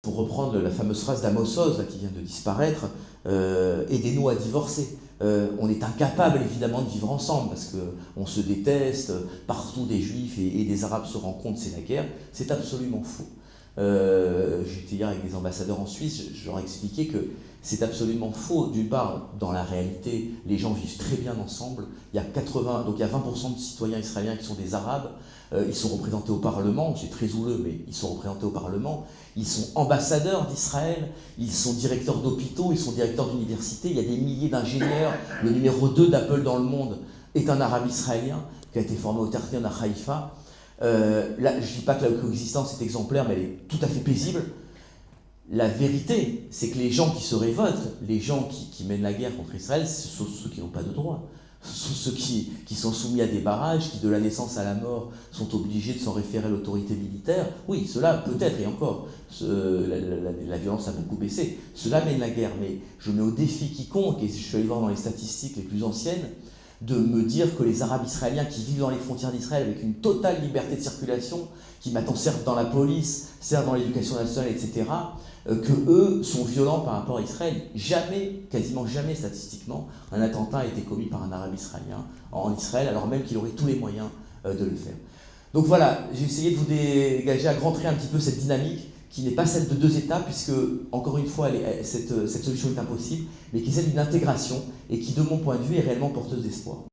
pour reprendre la fameuse phrase d'Amos Oz qui vient de disparaître, aidez-nous à divorcer. On est incapable évidemment de vivre ensemble parce qu'on se déteste, partout des juifs et des arabes se rencontrent, c'est la guerre. C'est absolument faux. J'étais hier avec des ambassadeurs en Suisse, je leur ai expliqué que c'est absolument faux. D'une part, dans la réalité, les gens vivent très bien ensemble. Il y a 20% de citoyens israéliens qui sont des arabes. Ils sont représentés au Parlement, c'est très houleux, mais ils sont représentés au Parlement. Ils sont ambassadeurs d'Israël, ils sont directeurs d'hôpitaux, ils sont directeurs d'universités. Il y a des milliers d'ingénieurs. Le numéro 2 d'Apple dans le monde est un arabe israélien qui a été formé au Ternion à Haïfa. Là, je ne dis pas que la coexistence est exemplaire, mais elle est tout à fait paisible. La vérité, c'est que les gens qui se révoltent, les gens qui mènent la guerre contre Israël, ce sont ceux qui n'ont pas de droit. Ce sont ceux qui sont soumis à des barrages, qui de la naissance à la mort sont obligés de s'en référer à l'autorité militaire. Oui, cela peut-être, et encore, la violence a beaucoup baissé. Cela mène la guerre, mais je mets au défi quiconque, et je suis allé voir dans les statistiques les plus anciennes, de me dire que les Arabes israéliens qui vivent dans les frontières d'Israël avec une totale liberté de circulation, qui maintenant servent dans la police, servent dans l'éducation nationale, etc., que eux sont violents par rapport à Israël. Jamais, quasiment jamais statistiquement, un attentat a été commis par un Arabe israélien en Israël, alors même qu'il aurait tous les moyens de le faire. Donc voilà, j'ai essayé de vous dégager à grands traits un petit peu cette dynamique qui n'est pas celle de 2 États, puisque, encore une fois, cette solution est impossible, mais qui est celle d'une intégration et qui, de mon point de vue, est réellement porteuse d'espoir.